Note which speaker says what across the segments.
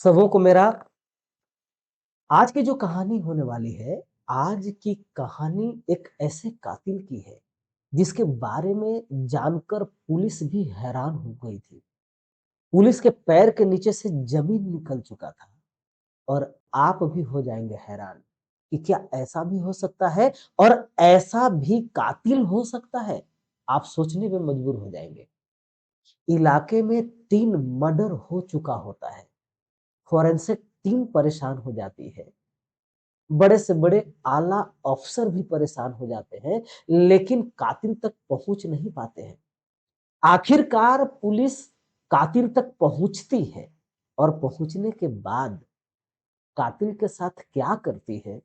Speaker 1: सबों को मेरा आज की जो कहानी होने वाली है, आज की कहानी एक ऐसे कातिल की है, जिसके बारे में जानकर पुलिस भी हैरान हो गई थी। पुलिस के पैर के नीचे से ज़मीन निकल चुका था और आप भी हो जाएँगे हैरान कि क्या ऐसा भी हो सकता है और ऐसा भी कातिल हो सकता है? आप सोचने पे मजबूर हो जाएँगे। इलाके में 3 मर्डर हो चुका होता है, फोरेंसिक टीम परेशान हो जाती है। बड़े से बड़े आला अफ़सर भी परेशान हो जाते हैं, लेकिन कातिल तक पहुँच नहीं पाते हैं। आखिरकार पुलिस कातिल तक पहुँचती है और पहुँचने के बाद कातिल के साथ क्या करती है,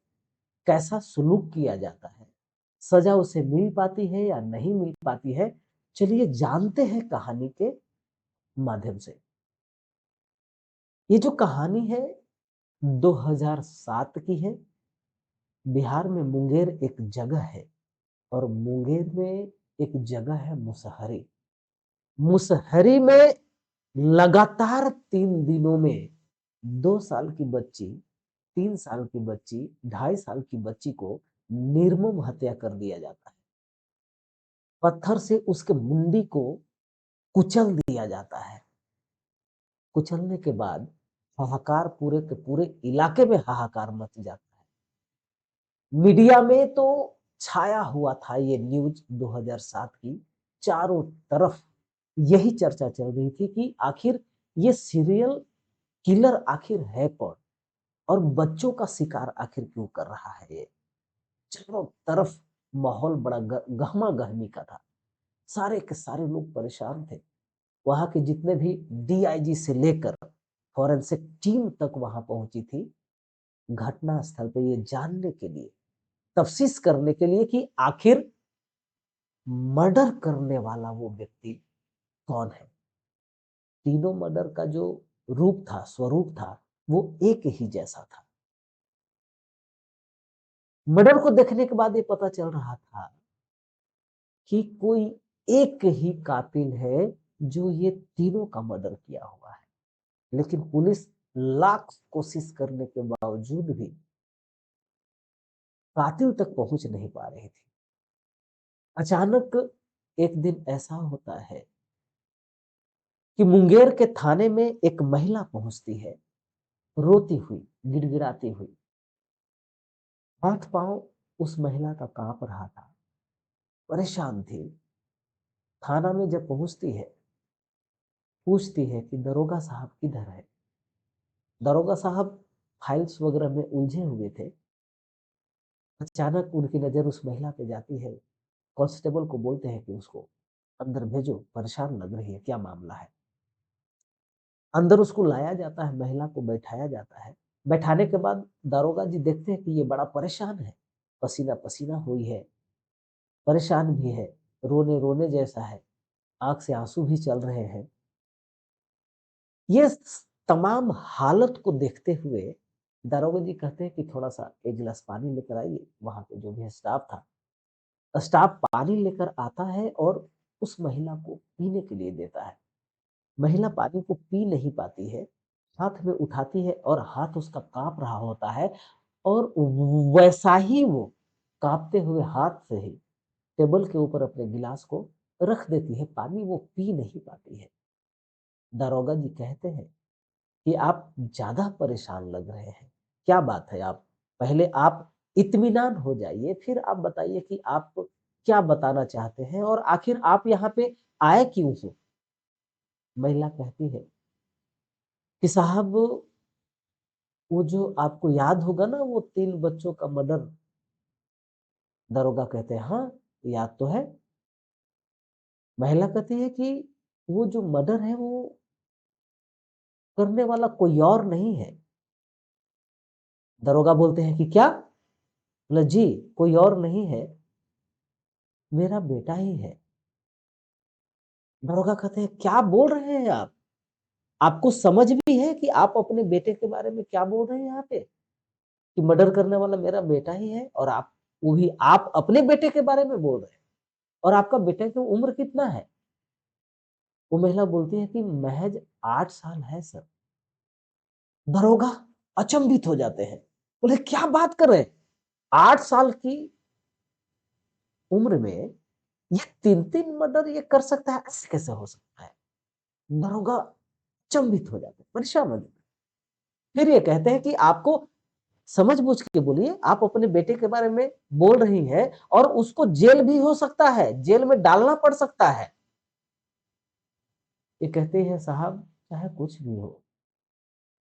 Speaker 1: कैसा सलूक किया जाता है, सज़ा उसे मिल पाती है या नहीं मिल पाती है, चलिए जानते हैं कहानी के माध्यम से। ये जो कहानी है 2007 की है। बिहार में मुंगेर एक जगह है और मुंगेर में एक जगह है मुसहरी। मुसहरी में लगातार 3 दिनों में 2 साल की बच्ची, 3 साल की बच्ची, 2.5 साल की बच्ची को निर्मम हत्या कर दिया जाता है। पत्थर से उसके मुंडी को कुचल दिया जाता है। कुचलने के बाद हाहाकार पूरे के पूरे इलाके में हाहाकार मच जाता है। मीडिया में तो छाया हुआ था ये न्यूज़ 2007 की, चारों तरफ यही चर्चा चल रही थी कि आखिर ये सीरियल किलर आखिर है कौन? और बच्चों का शिकार आखिर क्यों कर रहा है ये? चारों तरफ माहौल बड़ा गहमा-गहमी का था। सारे के सारे लोग परेशान थे। वहाँ के जितने भी डीआईजी से लेकर फोरेंसिक टीम तक वहाँ पहुँची थी, घटना स्थल पे ये जानने के लिए, तफ्तीश करने के लिए कि आखिर मर्डर करने वाला वो व्यक्ति कौन है? तीनों मर्डर का जो रूप था, स्वरूप था, वो एक ही जैसा था। मर्डर को देखने के बाद ये पता चल रहा था कि कोई एक ही कातिल है जो ये तीनों का मर्डर किया हुआ है। लेकिन पुलिस लाख कोशिश करने के बावजूद भी कातिल तक पहुंच नहीं पा रही थी। अचानक एक दिन ऐसा होता है कि मुंगेर के थाने में एक महिला पहुंचती है, रोती हुई, गिड़गिड़ाती हुई। हाथ-पाँव उस महिला का काँप रहा था, परेशान थी। थाना में जब पहुँचती है, पूछती है कि दरोगा साहब किधर है? दरोगा साहब फाइल्स वगैरह में उलझे हुए थे। अचानक उनकी नज़र उस महिला पे जाती है। कांस्टेबल को बोलते हैं कि उसको अंदर भेजो, परेशान लग रही है, क्या मामला है? अंदर उसको लाया जाता है, महिला को बैठाया जाता है। बैठाने के बाद दारोगा जी देखते हैं कि ये बड़ा परेशान है, पसीना-पसीना हुई है, परेशान भी है, रोने-रोने जैसा है, आँख से आँसू भी चल रहे हैं। ये तमाम हालत को देखते हुए दारोगा जी कहते हैं कि थोड़ा-सा 1 गिलास पानी लेकर आइए, वहाँ पे जो भी स्टाफ था। स्टाफ पानी लेकर आता है और उस महिला को पीने के लिए देता है। महिला पानी को पी नहीं पाती है, हाथ में उठाती है और हाथ उसका काँप रहा होता है और वैसा ही वो काँपते हुए हाथ से ही टेबल के ऊपर अपने गिलास को रख देती है, पानी वो पी नहीं पाती है। दारोगा जी कहते हैं कि आप ज़्यादा परेशान लग रहे हैं, क्या बात है आप पहले आप इत्मीनान हो जाइए, फिर आप बताइए कि आप क्या बताना चाहते हैं और आखिर आप यहाँ पे आए क्यों हो? महिला कहती है कि साहब वो जो आपको याद होगा ना वो 3 बच्चों का मर्डर। दारोगा कहते हैं, हाँ, याद तो है। महिला कहती है कि वो जो मर्डर है वो करने वाला कोई और नहीं है। दारोगा बोलते हैं कि क्या? बोला जी, कोई और नहीं है, मेरा बेटा ही है। दारोगा कहते हैं, क्या बोल रहे हैं आप? आपको समझ भी है कि आप अपने बेटे के बारे में क्या बोल रहे हैं यहाँ पे? कि मर्डर करने वाला मेरा बेटा ही है और आप वो भी आप अपने बेटे के बारे में बोल रहे हैं और आपका बेटे की उम्र कितना है? वो महिला बोलती है कि महज़ 8 साल है सर। दरोगा अचंभित हो जाते हैं, बोले क्या बात कर रहे हैं, 8 साल की उम्र में ये 3-3 मर्डर ये कर सकता है, ऐसे कैसे हो सकता है? दरोगा अचंभित हो जाते हैं, परेशान हो जाते हैं। फिर ये कहते हैं कि आपको समझ-बूझ के बोलिए, आप अपने बेटे के बारे में बोल रही हैं और उसको जेल भी हो सकता है, जेल में डालना पड़ सकता है। ये कहते हैं साहब चाहे कुछ भी हो,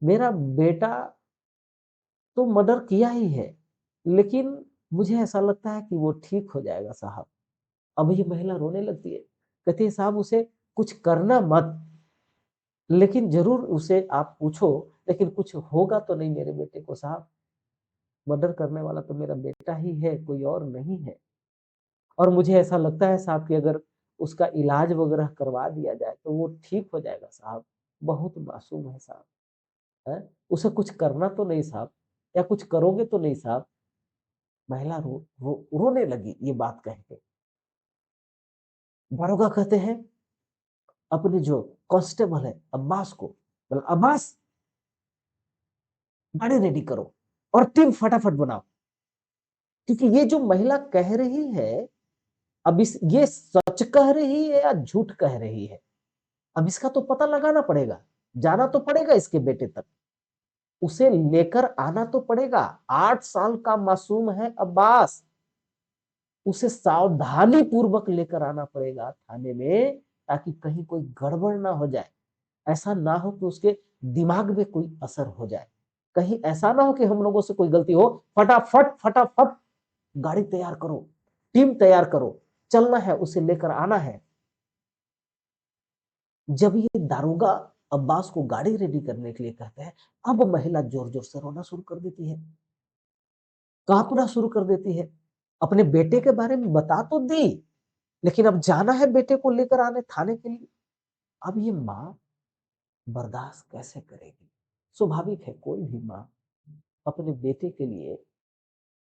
Speaker 1: मेरा बेटा तो मर्डर किया ही है, लेकिन मुझे ऐसा लगता है कि वो ठीक हो जाएगा साहब। अब ये महिला रोने लगती है, कहती है साहब उसे कुछ करना मत, लेकिन ज़रूर उसे आप पूछो, लेकिन कुछ होगा तो नहीं मेरे बेटे को साहब, मर्डर करने वाला तो मेरा बेटा ही है, कोई और नहीं है। और मुझे ऐसा लगता है साहब कि अगर उसका इलाज वगैरह करवा दिया जाए तो वो ठीक हो जाएगा साहब, बहुत मासूम है साहब, हैं? उसे कुछ करना तो नहीं साहब, या कुछ करोगे तो नहीं साहब? महिला रोने लगी ये बात कह के। दारोगा कहते हैं अपने जो कांस्टेबल है अब्बास को, बोला अब्बास गाड़ी रेडी करो और टीम फटाफट बनाओ, क्योंकि ये जो महिला कह रही है, अब इस ये सच कह रही है या झूठ कह रही है? अब इसका तो पता लगाना पड़ेगा, जाना तो पड़ेगा इसके बेटे तक, उसे लेकर आना तो पड़ेगा। 8 साल का मासूम है अब्बास, उसे सावधानी पूर्वक लेकर आना पड़ेगा थाने में, ताकि कहीं कोई गड़बड़ ना हो जाए। ऐसा ना हो कि उसके दिमाग में कोई असर हो जाए, कहीं ऐसा ना हो कि हम लोगों से कोई गलती हो। फटाफट फटाफट गाड़ी तैयार करो, टीम तैयार करो, चलना है, उसे लेकर आना है। जब ये दारोगा अब्बास को गाड़ी रेडी करने के लिए कहते हैं, अब महिला जोर जोर से रोना शुरू कर देती है, कांपना शुरू कर देती है। अपने बेटे के बारे में बता तो दी, लेकिन अब जाना है बेटे को लेकर आने थाने के लिए। अब ये माँ बर्दाश्त कैसे करेगी? स्वाभाविक है, कोई भी माँ अपने बेटे के लिए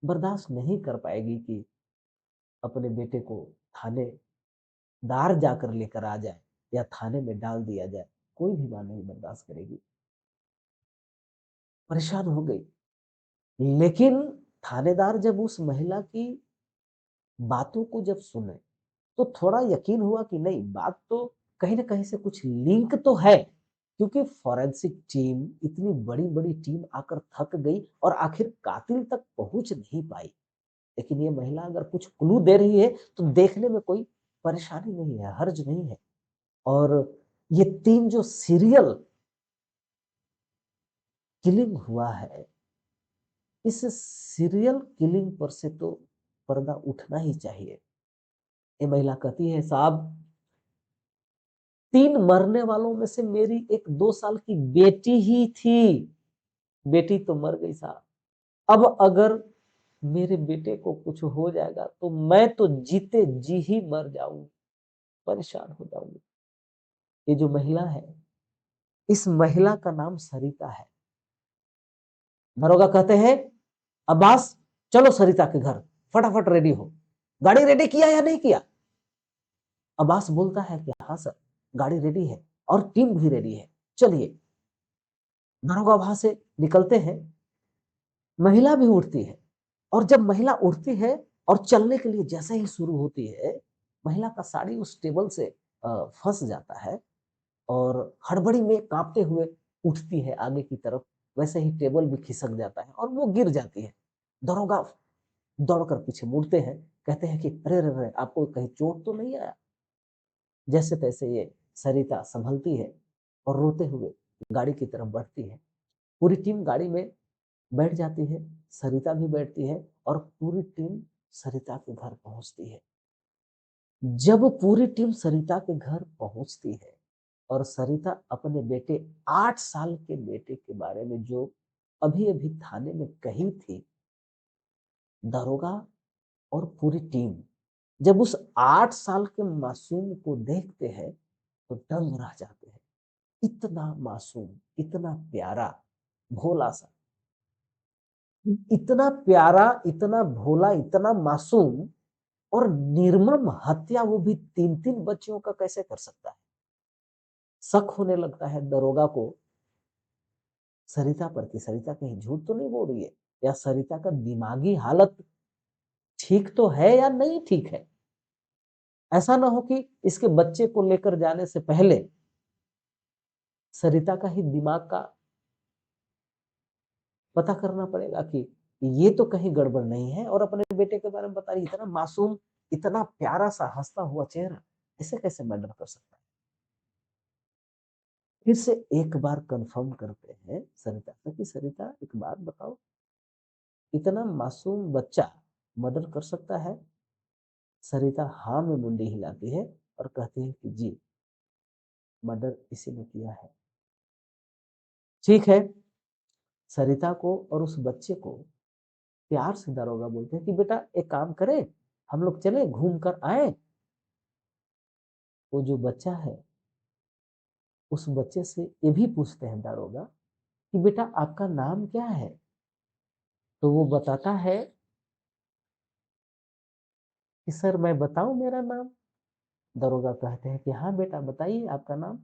Speaker 1: बर्दाश्त नहीं कर पाएगी कि अपने बेटे को थानेदार जाकर लेकर आ जाए या थाने में डाल दिया जाए। कोई भी माँ नहीं बर्दाश्त करेगी, परेशान हो गई। लेकिन थानेदार जब उस महिला की बातों को जब सुने, तो थोड़ा यकीन हुआ कि नहीं, बात तो कहीं न कहीं से कुछ लिंक तो है, क्योंकि फोरेंसिक टीम, इतनी बड़ी-बड़ी टीम आकर थक गई और आखिर कातिल तक पहुँच नहीं पाई। लेकिन ये महिला अगर कुछ क्लू दे रही है, तो देखने में कोई परेशानी नहीं है, हर्ज नहीं है। और ये 3 जो सीरियल किलिंग हुआ है, इस सीरियल किलिंग पर से तो पर्दा उठना ही चाहिए। ये महिला कहती है साहब 3 मरने वालों में से मेरी एक 2 साल की बेटी ही थी। बेटी तो मर गई साहब। अब अगर मेरे बेटे को कुछ हो जाएगा तो मैं तो जीते जी ही मर जाऊंगी, परेशान हो जाऊंगी। ये जो महिला है, इस महिला का नाम सरिता है। दरोगा कहते हैं अब्बास चलो सरिता के घर, फटाफट रेडी हो। गाड़ी रेडी किया या नहीं किया? अब्बास बोलता है कि हाँ सर, गाड़ी रेडी है और टीम भी रेडी है, चलिए। दरोगा वहां से निकलते हैं, महिला भी उठती है, और जब महिला उठती है और चलने के लिए जैसे ही शुरू होती है, महिला का साड़ी उस टेबल से फंस जाता है और हड़बड़ी में कांपते हुए उठती है आगे की तरफ, वैसे ही टेबल भी खिसक जाता है और वो गिर जाती है। दरोगा दौड़कर पीछे मुड़ते हैं, कहते हैं कि अरे रे रे, आपको कहीं चोट तो नहीं आया? जैसे तैसे ये सरिता संभलती है और रोते हुए गाड़ी की तरफ बढ़ती है। पूरी टीम गाड़ी में बैठ जाती है, सरिता भी बैठती है और पूरी टीम सरिता के घर पहुंचती है। जब पूरी टीम सरिता के घर पहुंचती है और सरिता अपने बेटे 8 साल के बेटे के बारे में जो अभी-अभी थाने में कही थी, दरोगा और पूरी टीम जब उस 8 साल के मासूम को देखते हैं, तो दंग रह जाते हैं। इतना मासूम, इतना प्यारा, भोला-सा, इतना प्यारा, इतना भोला, इतना मासूम और निर्मम हत्या वो भी 3-3 बच्चियों का कैसे कर सकता है? शक होने लगता है दरोगा को सरिता पर कि सरिता कहीं झूठ तो नहीं बोल रही है, या सरिता का दिमागी हालत ठीक तो है या नहीं ठीक है। ऐसा ना हो कि इसके बच्चे को लेकर जाने से पहले सरिता का ही दिमाग का पता करना पड़ेगा कि ये तो कहीं गड़बड़ नहीं है, और अपने बेटे के बारे में बता रही, इतना मासूम, इतना प्यारा सा हंसता हुआ चेहरा, ऐसे कैसे मर्डर कर सकता है। फिर से एक बार कंफर्म करते हैं सरिता से कि सरिता एक बात बताओ, इतना मासूम बच्चा मर्डर कर सकता है। सरिता हाँ में मुंडी हिलाती है और कहती है कि जी, मर्डर इसी ने किया है। ठीक है, सरिता को और उस बच्चे को प्यार से दारोगा बोलते हैं कि बेटा एक काम करें, हम लोग चले घूम कर आए। वो जो बच्चा है, उस बच्चे से ये भी पूछते हैं दारोगा कि बेटा आपका नाम क्या है। तो वो बताता है कि सर मैं बताऊं मेरा नाम। दारोगा कहते हैं कि हाँ बेटा बताइए आपका नाम।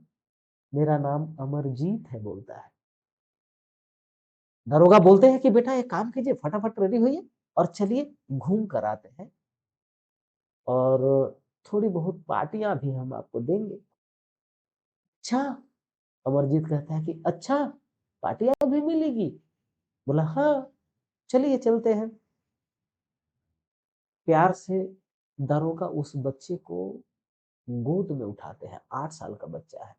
Speaker 1: मेरा नाम अमरजीत है, बोलता है। दारोगा बोलते हैं कि बेटा एक काम कीजिए, फटाफट रेडी होइए और चलिए घूम कर आते हैं, और थोड़ी बहुत पार्टियां भी हम आपको देंगे। अच्छा, अमरजीत कहता है कि अच्छा, पार्टियां भी मिलेगी। बोला हाँ, चलिए चलते हैं। प्यार से दारोगा उस बच्चे को गोद में उठाते हैं, 8 साल का बच्चा है,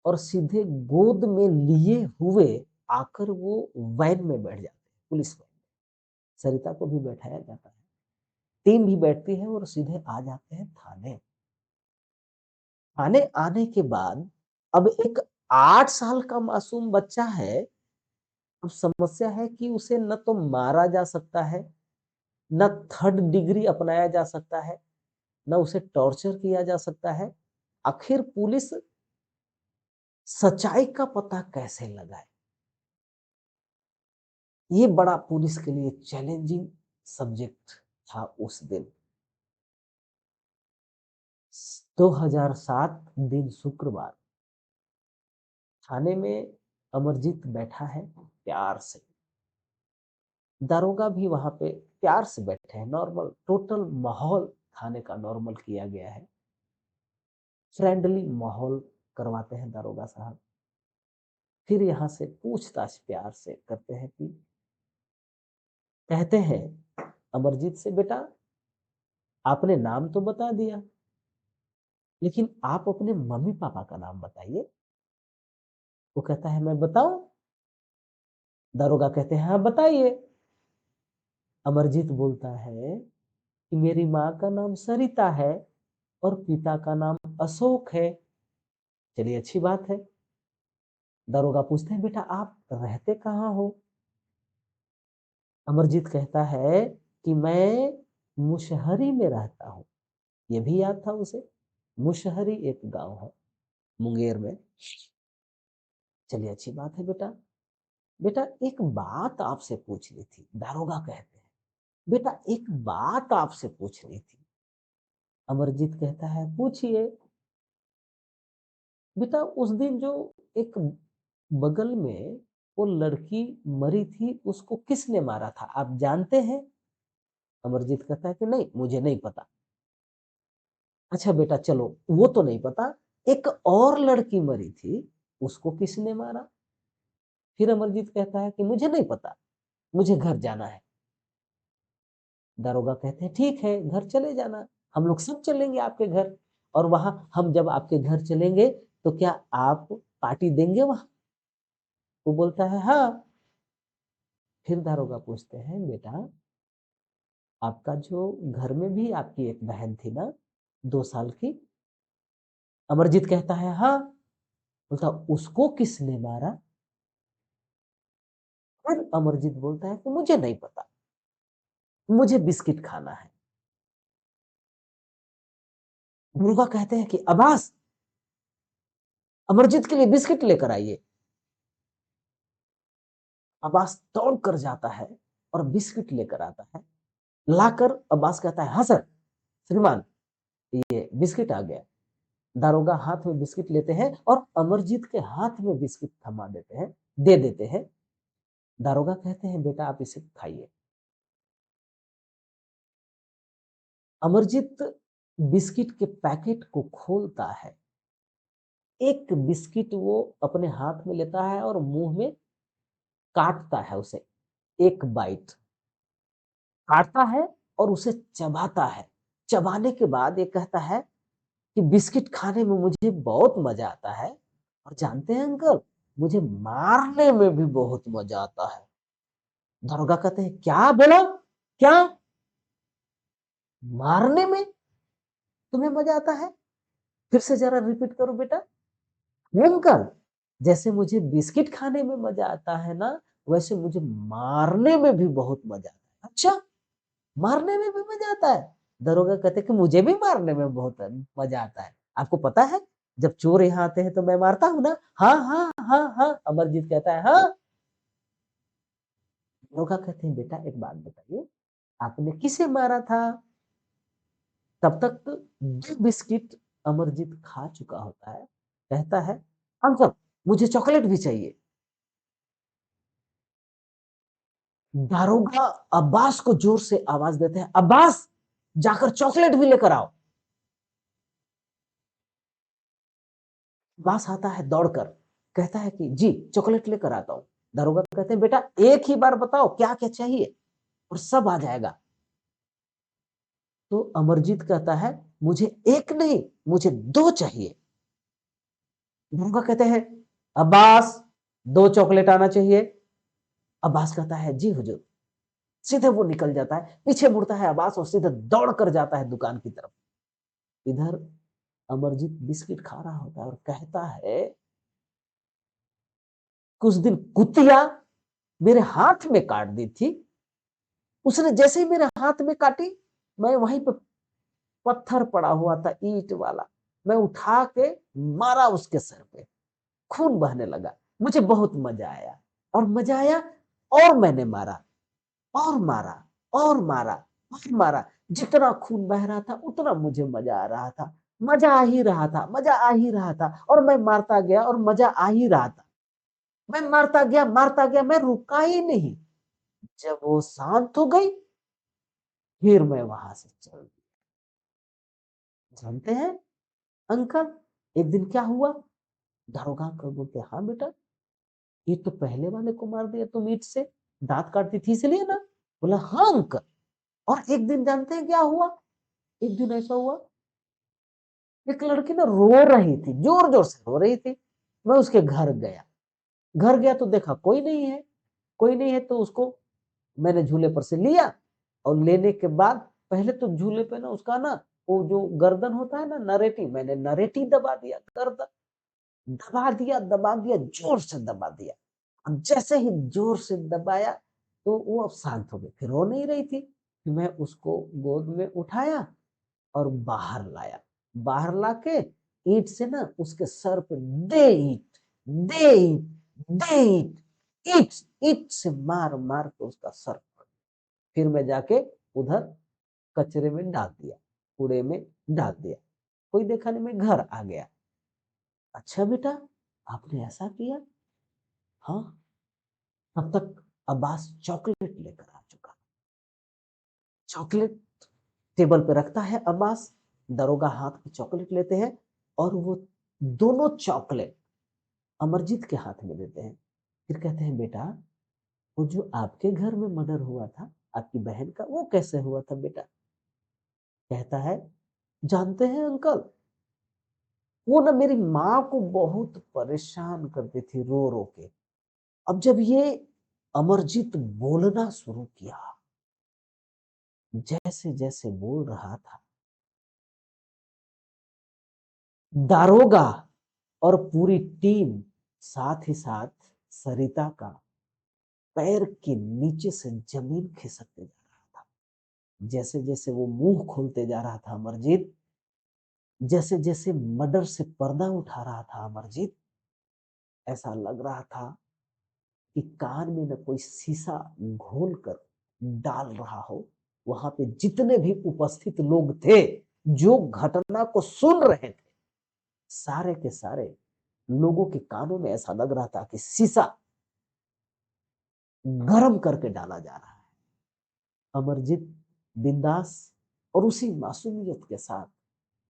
Speaker 1: और सीधे गोद में लिए हुए आकर वो वैन में बैठ जाते हैं, पुलिस वैन में। सरिता को भी बैठाया जाता है, टीम भी बैठती है, और सीधे आ जाते हैं थाने। थाने आने के बाद अब एक 8 साल का मासूम बच्चा है। अब समस्या है कि उसे न तो मारा जा सकता है, न थर्ड डिग्री अपनाया जा सकता है, न उसे टॉर्चर किया जा सकता है। आखिर पुलिस सच्चाई का पता कैसे लगाए, ये बड़ा पुलिस के लिए चैलेंजिंग सब्जेक्ट था उस दिन। 2007 दिन शुक्रवार, थाने में अमरजीत बैठा है प्यार से। दारोगा भी वहां पे प्यार से बैठे हैं, नॉर्मल टोटल माहौल थाने का नॉर्मल किया गया है, फ्रेंडली माहौल करवाते हैं दारोगा साहब। फिर यहाँ से पूछताछ प्यार से करते हैं कि कहते हैं अमरजीत से, बेटा आपने नाम तो बता दिया, लेकिन आप अपने मम्मी पापा का नाम बताइए। वो कहता है मैं बताऊं। दारोगा कहते हैं हाँ बताइए। अमरजीत बोलता है कि मेरी माँ का नाम सरिता है और पिता का नाम अशोक है। चलिए अच्छी बात है। दारोगा पूछते हैं बेटा आप रहते कहाँ हो। अमरजीत कहता है कि मैं मुशहरी में रहता हूँ। ये भी याद था उसे, मुशहरी एक गांव है मुंगेर में। चलिए अच्छी बात है बेटा। बेटा एक बात आपसे पूछनी थी, दारोगा कहते हैं। बेटा एक बात आपसे पूछनी थी। अमरजीत कहता है पूछिए। बेटा उस दिन जो एक बगल में वो लड़की मरी थी, उसको किसने मारा था आप जानते हैं। अमरजीत कहता है कि नहीं मुझे नहीं पता। अच्छा बेटा चलो वो तो नहीं पता, एक और लड़की मरी थी, उसको किसने मारा। फिर अमरजीत कहता है कि मुझे नहीं पता, मुझे घर जाना है। दारोगा कहते हैं ठीक है घर चले जाना, हम लोग सब चलेंगे आपके घर, और वहां हम जब आपके घर चलेंगे तो क्या आप पार्टी देंगे वहां। वो बोलता है हाँ। फिर दारोगा पूछते हैं बेटा आपका जो घर में भी आपकी एक बहन थी ना, 2 साल की। अमरजीत कहता है हाँ। बोलता उसको किसने मारा। फिर अमरजीत बोलता है कि मुझे नहीं पता, मुझे बिस्किट खाना है। मुर्गा कहते हैं कि अब्बास अमरजीत के लिए बिस्किट लेकर आइए। अब्बास दौड़ कर जाता है और बिस्किट लेकर आता है। लाकर अब्बास कहता है हाँ सर, श्रीमान ये बिस्किट आ गया। दारोगा हाथ में बिस्किट लेते हैं और अमरजीत के हाथ में बिस्किट थमा देते हैं, दे देते हैं। दारोगा कहते हैं बेटा आप इसे खाइए। अमरजीत बिस्किट के पैकेट को खोलता है। एक बिस्किट वो अपने हाथ में लेता है और मुंह में काटता है उसे, एक बाइट काटता है और उसे चबाता है। चबाने के बाद ये कहता है कि बिस्किट खाने में मुझे बहुत मजा आता है और जानते हैं अंकल मुझे मारने में भी बहुत मजा आता है। दारोगा कहते हैं क्या बोला, क्या मारने में तुम्हें मजा आता है? फिर से जरा रिपीट करो बेटा। अंकल जैसे मुझे बिस्किट खाने में मजा आता है ना, वैसे मुझे मारने में भी बहुत मजा आता है। अच्छा, मारने में भी मजा आता है? दरोगा कहते हैं कि मुझे भी मारने में बहुत मजा आता है। आपको पता है जब चोर यहाँ आते हैं तो मैं मारता हूँ ना? हाँ हाँ हाँ हाँ, अमरजीत कहता है हाँ। दरोगा कहते हैं बेटा एक बात बताइए, आपने किसे मारा था? तब तक तो 2 बिस्किट अमरजीत खा चुका होता है। कहता है अंकल मुझे चॉकलेट भी चाहिए। दारोगा अब्बास को जोर से आवाज देते हैं, अब्बास जाकर चॉकलेट भी लेकर आओ। अब्बास आता है दौड़कर, कहता है कि जी चॉकलेट लेकर आता हूं। दारोगा कहते हैं बेटा एक ही बार बताओ क्या क्या चाहिए और सब आ जाएगा। तो अमरजीत कहता है मुझे एक नहीं मुझे 2 चाहिए। दारोगा कहते हैं अब्बास 2 चॉकलेट आना चाहिए। अब्बास कहता है जी हुजूर। सीधे वो निकल जाता है, पीछे मुड़ता है अब्बास और सीधे दौड़ कर जाता है दुकान की तरफ। इधर अमरजीत बिस्किट खा रहा होता है और कहता है कुछ दिन कुतिया मेरे हाथ में काट दी थी, उसने जैसे ही मेरे हाथ में काटी मैं वहीं पे पत्थर पड़ा हुआ था ईंट वाला, मैं उठा के मारा उसके सर पे, खून बहने लगा, मुझे बहुत मजा आया और मजा आया और मैंने मारा और मारा और मारा और मारा, जितना खून बह रहा था उतना मुझे मजा आ रहा था, मजा आ ही रहा था, मजा आ ही रहा था और मैं मारता गया और मजा आ ही रहा था। मैं मारता गया, मैं रुका ही नहीं। जब वो शांत हो गई फिर मैं वहां से चल दिया। जानते हैं अंकल एक दिन क्या हुआ? दारोगा अंकल बोलते हाँ बेटा ये तो पहले वाले को मार दिया तुम ईंट से, दांत काटती थी इसलिए ना? बोला हाँ अंकल। और एक दिन जानते हैं क्या हुआ? एक दिन ऐसा हुआ एक लड़की ना रो रही थी, जोर जोर से रो रही थी। मैं उसके घर गया, घर गया तो देखा कोई नहीं है, कोई नहीं है तो उसको मैंने झूले पर से लिया और लेने के बाद पहले तो झूले पे ना उसका ना वो जो गर्दन होता है ना नरेटी, मैंने नरेटी दबा दिया, गर्दन दबा दिया जोर से दबा दिया। अब जैसे ही जोर से दबाया तो वो अब शांत हो गई, फिर रो नहीं रही थी। मैं उसको गोद में उठाया और बाहर लाया, बाहर लाके ईंट से ना उसके सर पे दे ईंट, दे ईंट, दे ईंट, ईंट ईंट से मार मार के उसका सर फोड़। फिर मैं जाके उधर कचरे में डाल दिया, कूड़े में डाल दिया। कोई देखा नहीं, मैं घर आ गया। अच्छा बेटा आपने ऐसा किया? हाँ। तब तक अब्बास चॉकलेट लेकर आ चुका। चॉकलेट टेबल पे रखता है अब्बास, दरोगा हाथ में चॉकलेट लेते हैं और वो दोनों चॉकलेट अमरजीत के हाथ में देते हैं। फिर कहते हैं बेटा वो जो आपके घर में मर्डर हुआ था आपकी बहन का वो कैसे हुआ था बेटा? कहता है जानते हैं अंकल वो ना मेरी माँ को बहुत परेशान करती थी रो रो के। अब जब ये अमरजीत बोलना शुरू किया, जैसे जैसे बोल रहा था दारोगा और पूरी टीम साथ ही साथ सरिता का पैर के नीचे से जमीन खिसकते जा रहा था। जैसे जैसे वो मुंह खोलते जा रहा था अमरजीत, जैसे जैसे मर्डर से पर्दा उठा रहा था अमरजीत, ऐसा लग रहा था कि कान में न कोई शीशा घोल कर डाल रहा हो। वहां पे जितने भी उपस्थित लोग थे जो घटना को सुन रहे थे सारे के सारे लोगों के कानों में ऐसा लग रहा था कि शीशा गरम करके डाला जा रहा है। अमरजीत बिंदास और उसी मासूमियत के साथ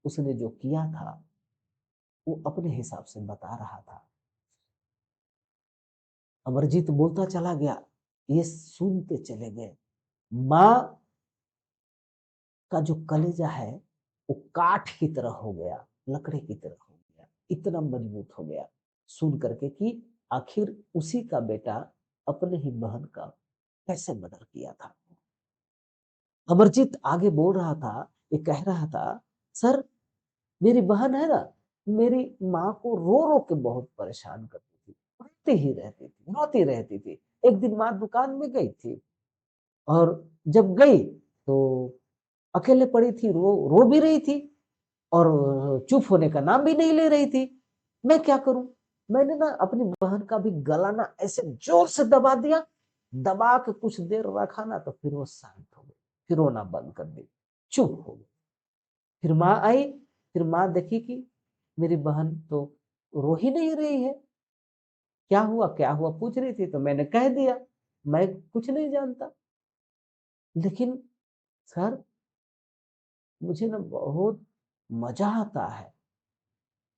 Speaker 1: उसने जो किया था वो अपने हिसाब से बता रहा था। अमरजीत बोलता चला गया, ये सुनते चले गए। माँ का जो कलेजा है वो काठ की तरह हो गया, लकड़ी की तरह हो गया, इतना मजबूत हो गया सुन करके कि आखिर उसी का बेटा अपने ही बहन का कैसे मर्डर किया था। अमरजीत आगे बोल रहा था, ये कह रहा था, सर मेरी बहन है ना, मेरी माँ को रो रो के बहुत परेशान करती थी, रोती ही रहती थी, रोती रहती थी। एक दिन माँ दुकान में गई थी और जब गई तो अकेले पड़ी थी, रो भी रही थी और चुप होने का नाम भी नहीं ले रही थी। मैं क्या करूं? मैंने ना अपनी बहन का भी गला ना ऐसे जोर से दबा दिया, दबा के कुछ देर रखा ना तो फिर वो शांत हो गई, फिर रोना बंद कर दी, चुप हो गई। फिर माँ आई, फिर माँ देखी कि मेरी बहन तो रो ही नहीं रही है, क्या हुआ पूछ रही थी, तो मैंने कह दिया मैं कुछ नहीं जानता। लेकिन सर मुझे ना बहुत मजा आता है,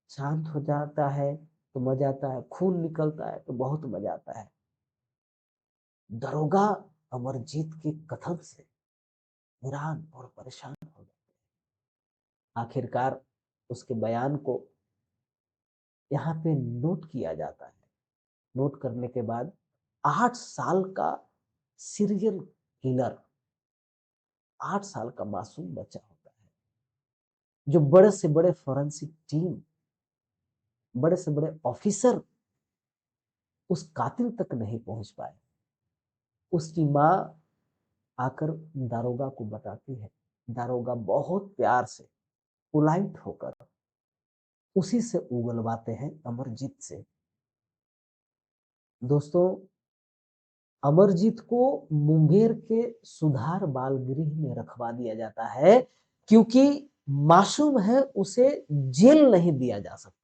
Speaker 1: शांत हो जाता है तो मजा आता है, खून निकलता है तो बहुत मजा आता है। दरोगा अमरजीत के कथन से हैरान और परेशान हो गए। आखिरकार उसके बयान को यहाँ पे नोट किया जाता है। नोट करने के बाद 8 साल का सीरियल किलर, 8 साल का मासूम बच्चा होता है, जो बड़े से बड़े फॉरेंसिक टीम, बड़े से बड़े ऑफिसर उस कातिल तक नहीं पहुंच पाए। उसकी माँ आकर दारोगा को बताती है। दारोगा बहुत प्यार से, पोलाइट होकर उसी से उगलवाते हैं अमरजीत से। दोस्तों, अमरजीत को मुंगेर के सुधार बाल गृह में रखवा दिया जाता है क्योंकि मासूम है, उसे जेल नहीं दिया जा सकता,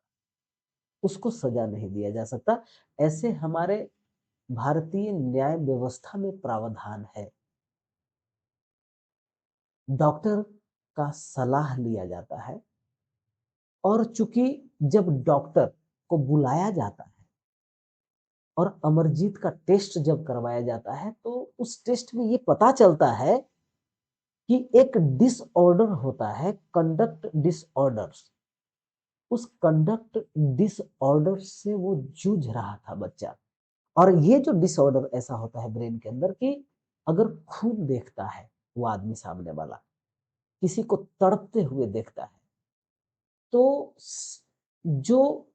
Speaker 1: उसको सजा नहीं दिया जा सकता। ऐसे हमारे भारतीय न्याय व्यवस्था में प्रावधान है। डॉक्टर का सलाह लिया जाता है और चूंकि जब डॉक्टर को बुलाया जाता है और अमरजीत का टेस्ट जब करवाया जाता है तो उस टेस्ट में ये पता चलता है कि एक डिसऑर्डर होता है, कंडक्ट डिसऑर्डर्स। उस कंडक्ट डिसऑर्डर से वो जूझ रहा था बच्चा। और ये जो डिसऑर्डर ऐसा होता है ब्रेन के अंदर कि अगर खून देखता है वो आदमी सामने वाला, किसी को तड़पते हुए देखता है, तो जो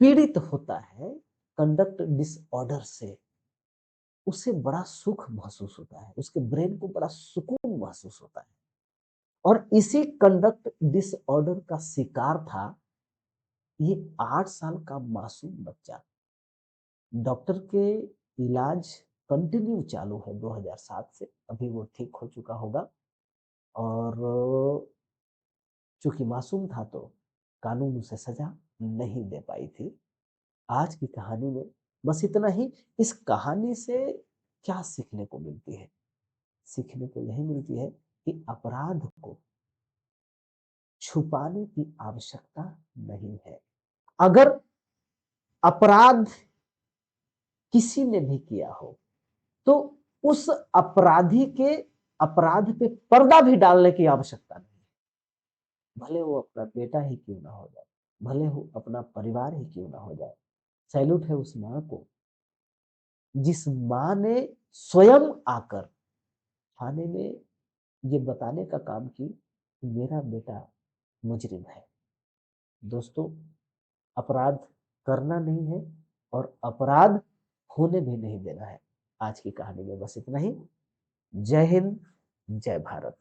Speaker 1: पीड़ित होता है कंडक्ट डिसऑर्डर से, उसे बड़ा सुख महसूस होता है, उसके ब्रेन को बड़ा सुकून महसूस होता है। और इसी कंडक्ट डिसऑर्डर का शिकार था ये 8 साल का मासूम बच्चा। डॉक्टर के इलाज कंटिन्यू चालू है 2007 से, अभी वो ठीक हो चुका होगा। और चूंकि मासूम था तो कानून उसे सजा नहीं दे पाई थी। आज की कहानी में बस इतना ही। इस कहानी से क्या सीखने को मिलती है? सीखने को यही मिलती है कि अपराध को छुपाने की आवश्यकता नहीं है। अगर अपराध किसी ने भी किया हो तो उस अपराधी के अपराध पे पर्दा भी डालने की आवश्यकता नहीं। भले वो अपना बेटा ही क्यों ना हो जाए, भले वो अपना परिवार ही क्यों ना हो जाए। सैल्यूट है उस माँ को जिस माँ ने स्वयं आकर थाने में ये बताने का काम की कि मेरा बेटा मुजरिम है। दोस्तों, अपराध करना नहीं है और अपराध होने भी नहीं देना है। आज की कहानी में बस इतना ही। जय हिंद, जय भारत।